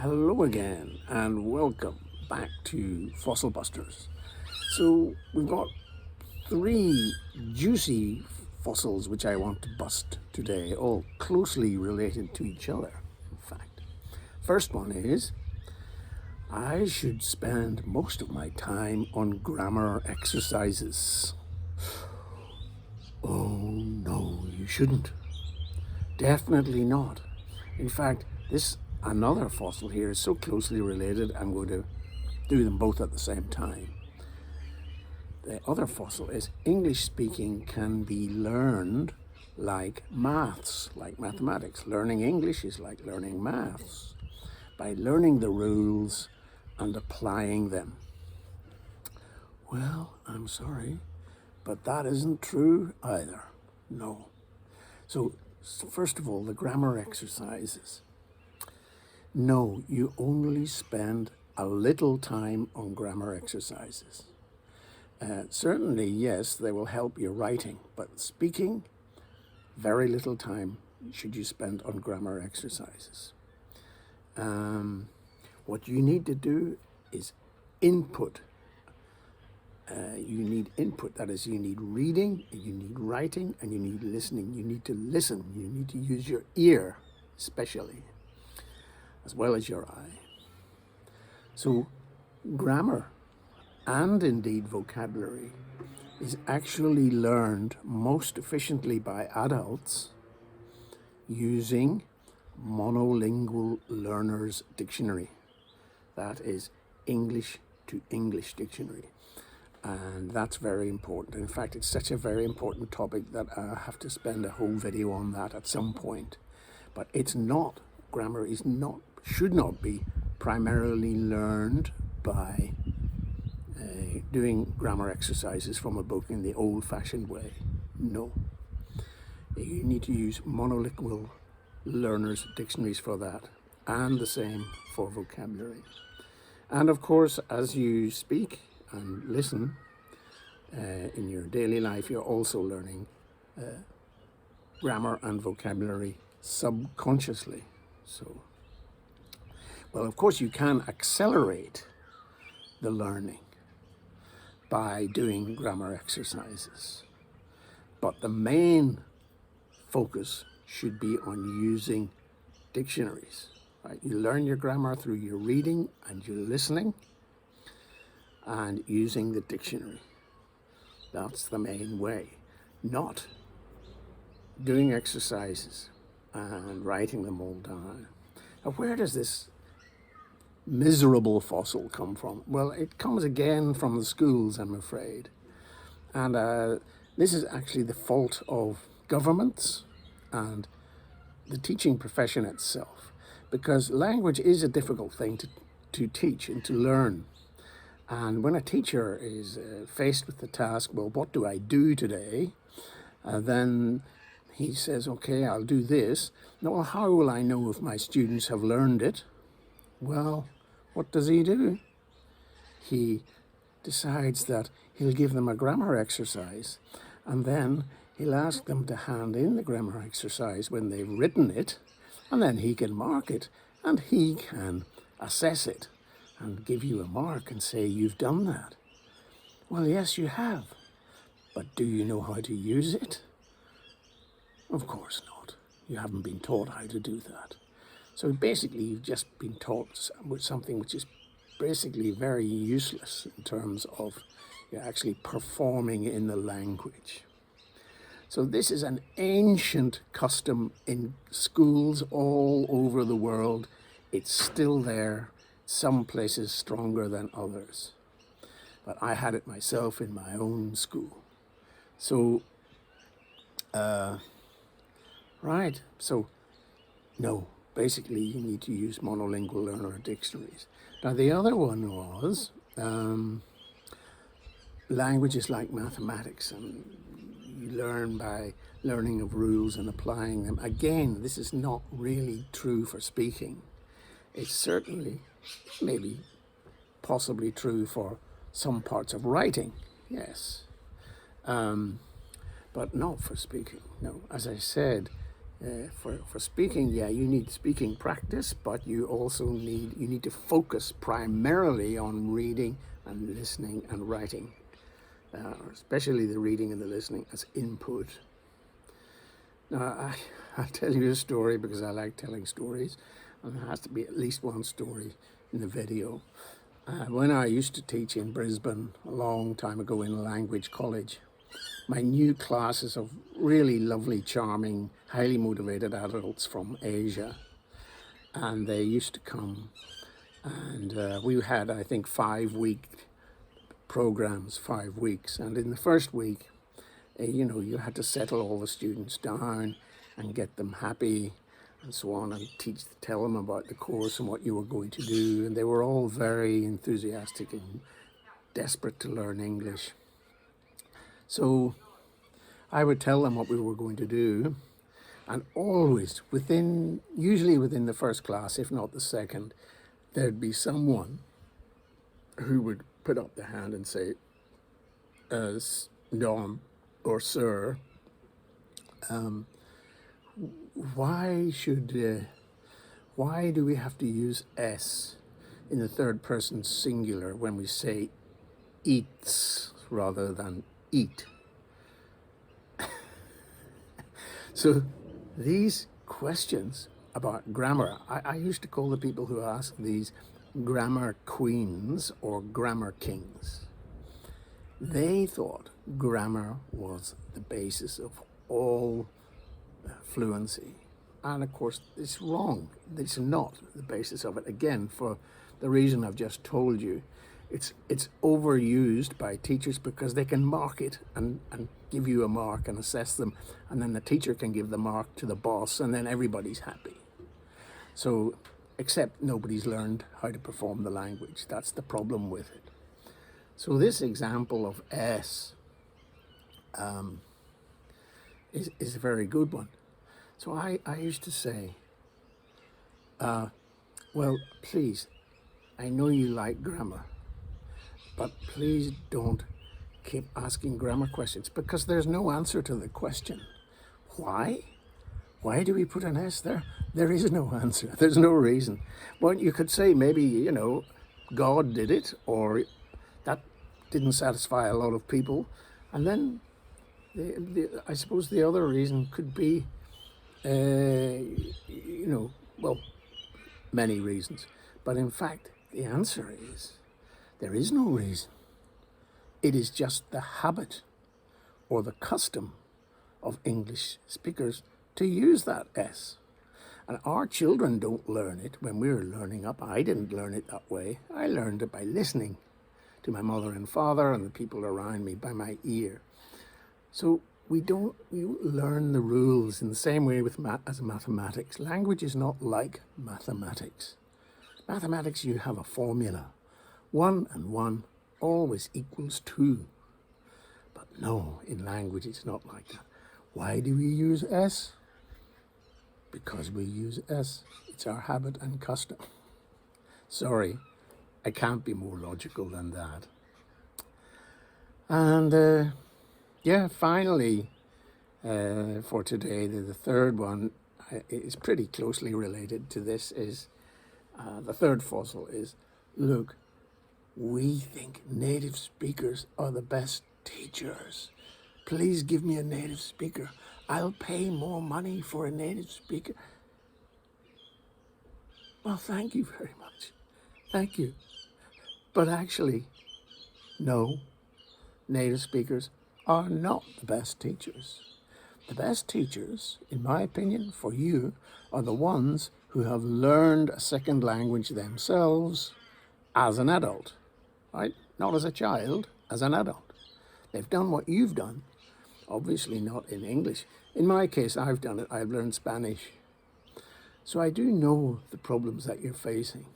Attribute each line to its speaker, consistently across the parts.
Speaker 1: Hello again and welcome back to Fossilbusters. So we've got three juicy fossils which I want to bust today, all closely related to each other, in fact. First one is, I should spend most of my time on grammar exercises. Oh no, you shouldn't. Definitely not. In fact, another fossil here is so closely related, I'm going to do them both at the same time. The other fossil is English speaking can be learned like maths, like mathematics. Learning English is like learning maths by learning the rules and applying them. Well, I'm sorry, but that isn't true either. No. So first of all, the grammar exercises. No, you only spend a little time on grammar exercises. Certainly, yes, they will help your writing, but speaking, very little time should you spend on grammar exercises. What you need to do is input. You need input, that is, you need reading, you need writing, and you need listening. You need to listen, you need to use your ear, especially, as well as your eye. So grammar, and indeed vocabulary, is actually learned most efficiently by adults using monolingual learners dictionary. That is English to English dictionary. And that's very important. In fact, it's such a very important topic that I have to spend a whole video on that at some point. But grammar should not be primarily learned by doing grammar exercises from a book in the old-fashioned way. No. You need to use monolingual learners' dictionaries for that, and the same for vocabulary. And of course, as you speak and listen in your daily life, you're also learning grammar and vocabulary subconsciously. So, well, of course, you can accelerate the learning by doing grammar exercises. But the main focus should be on using dictionaries. Right? You learn your grammar through your reading and your listening and using the dictionary. That's the main way, not doing exercises and writing them all down. Now, where does this miserable fossil come from? Well, it comes again from the schools, I'm afraid. And this is actually the fault of governments and the teaching profession itself, because language is a difficult thing to teach and to learn. And when a teacher is faced with the task, well, what do I do today? Then he says, okay, I'll do this. Now, well, how will I know if my students have learned it? Well, what does he do? He decides that he'll give them a grammar exercise, and then he'll ask them to hand in the grammar exercise when they've written it, and then he can mark it, and he can assess it and give you a mark and say, you've done that. Well, yes, you have. But do you know how to use it? Of course not. You haven't been taught how to do that. So basically, you've just been taught with something which is basically very useless in terms of you're actually performing in the language. So this is an ancient custom in schools all over the world. It's still there, some places stronger than others. But I had it myself in my own school. So, right, so no, basically you need to use monolingual learner dictionaries. Now the other one was languages like mathematics, and you learn by learning of rules and applying them. Again, this is not really true for speaking. It's certainly, maybe, possibly true for some parts of writing, yes. But not for speaking. No, as I said, For speaking, yeah, you need speaking practice, but you also need to focus primarily on reading and listening and writing, especially the reading and the listening as input. Now, I'll tell you a story because I like telling stories, and there has to be at least one story in the video. When I used to teach in Brisbane a long time ago in a language college, my new classes of really lovely, charming, highly motivated adults from Asia, and they used to come, and we had, I think, 5-week programs, 5 weeks, and in the first week, you had to settle all the students down and get them happy and so on, and tell them about the course and what you were going to do, and they were all very enthusiastic and desperate to learn English. So I would tell them what we were going to do, and always usually within the first class, if not the second, there'd be someone who would put up their hand and say, Dom or Sir, why do we have to use S in the third person singular when we say eats rather than eat? So these questions about grammar, I used to call the people who ask these grammar queens or grammar kings. They thought grammar was the basis of all fluency. And of course, it's wrong. It's not the basis of it. Again, for the reason I've just told you, it's overused by teachers because they can mark it and give you a mark and assess them, and then the teacher can give the mark to the boss, and then everybody's happy. So, except nobody's learned how to perform the language. That's the problem with it. So this example of S is a very good one. So I used to say, well, please, I know you like grammar, but please don't keep asking grammar questions because there's no answer to the question. Why? Why do we put an S there? There is no answer. There's no reason. Well, you could say maybe, God did it, or that didn't satisfy a lot of people. And then I suppose the other reason could be, many reasons. But in fact, the answer is there is no reason. It is just the habit or the custom of English speakers to use that S. And our children don't learn it when we're learning up. I didn't learn it that way. I learned it by listening to my mother and father and the people around me by my ear. So we learn the rules in the same way as mathematics. Language is not like mathematics. Mathematics, you have a formula. 1 and 1 always equals 2. But no, in language it's not like that. Why do we use S? Because we use S. It's our habit and custom. Sorry, I can't be more logical than that. And finally, for today, the third one is pretty closely related to this. The third fossil is, look, we think native speakers are the best teachers. Please give me a native speaker. I'll pay more money for a native speaker. Well, thank you very much. Thank you. But actually, no, native speakers are not the best teachers. The best teachers, in my opinion, for you, are the ones who have learned a second language themselves as an adult, right? Not as a child, as an adult. They've done what you've done, obviously not in English. In my case, I've done it. I've learned Spanish. So I do know the problems that you're facing.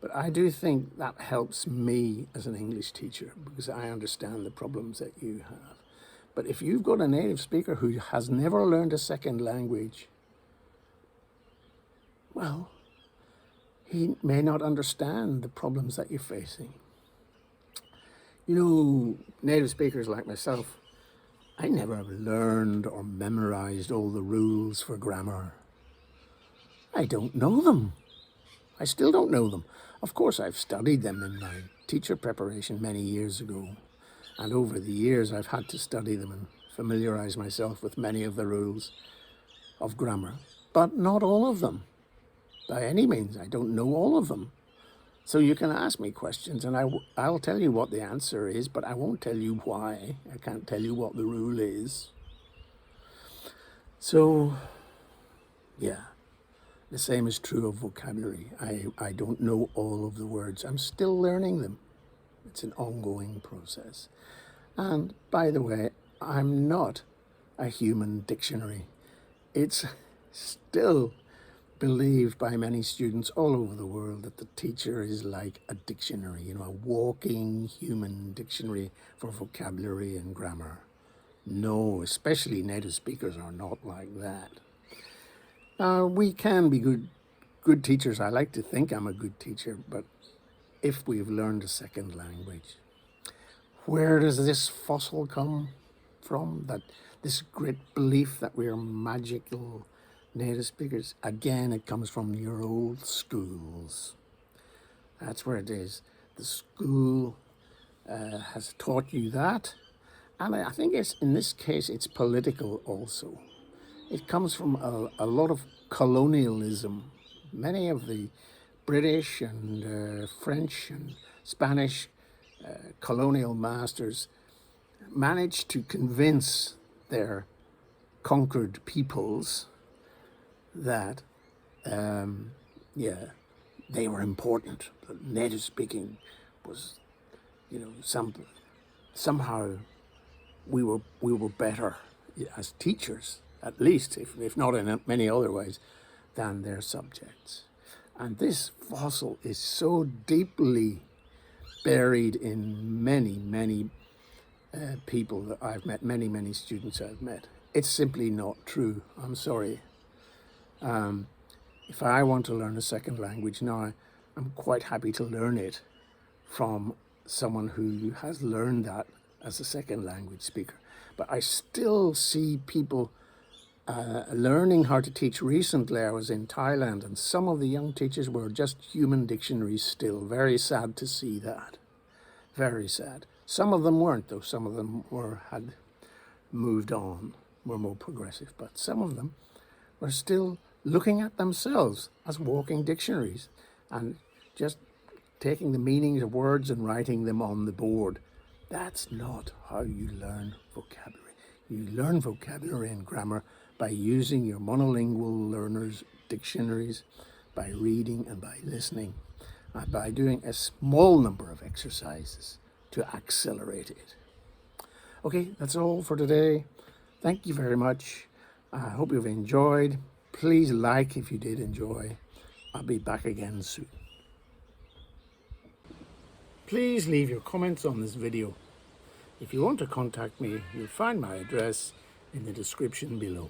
Speaker 1: But I do think that helps me as an English teacher because I understand the problems that you have. But if you've got a native speaker who has never learned a second language, well, he may not understand the problems that you're facing. Native speakers like myself, I never learned or memorized all the rules for grammar. I don't know them. I still don't know them. Of course, I've studied them in my teacher preparation many years ago. And over the years, I've had to study them and familiarize myself with many of the rules of grammar, but not all of them. By any means, I don't know all of them. So you can ask me questions and I'll tell you what the answer is, but I won't tell you why. I can't tell you what the rule is. So, yeah, the same is true of vocabulary. I don't know all of the words. I'm still learning them. It's an ongoing process. And by the way, I'm not a human dictionary. It's still believed by many students all over the world that the teacher is like a dictionary, you know, a walking human dictionary for vocabulary and grammar. No, especially native speakers are not like that. We can be good teachers. I like to think I'm a good teacher, but if we've learned a second language, where does this fossil come from? That this great belief that we are magical native speakers? Again, it comes from your old schools. That's where it is. The school has taught you that. And I think it's, in this case, it's political also. It comes from a lot of colonialism. Many of the British and French and Spanish colonial masters managed to convince their conquered peoples that, yeah, they were important. That native speaking was, you know, somehow we were better as teachers, at least, if not in many other ways, than their subjects. And this fossil is so deeply buried in many people that I've met, many students I've met. It's simply not true. I'm sorry. If I want to learn a second language now, I'm quite happy to learn it from someone who has learned that as a second language speaker. But I still see people learning how to teach. Recently, I was in Thailand, and some of the young teachers were just human dictionaries still. Very sad to see that. Very sad. Some of them weren't, though. Some of them had moved on, were more progressive. But some of them were still looking at themselves as walking dictionaries and just taking the meanings of words and writing them on the board. That's not how you learn vocabulary. You learn vocabulary and grammar by using your monolingual learners' dictionaries, by reading and by listening, and by doing a small number of exercises to accelerate it. Okay, that's all for today. Thank you very much. I hope you've enjoyed. Please like if you did enjoy. I'll be back again soon. Please leave your comments on this video. If you want to contact me, you'll find my address in the description below.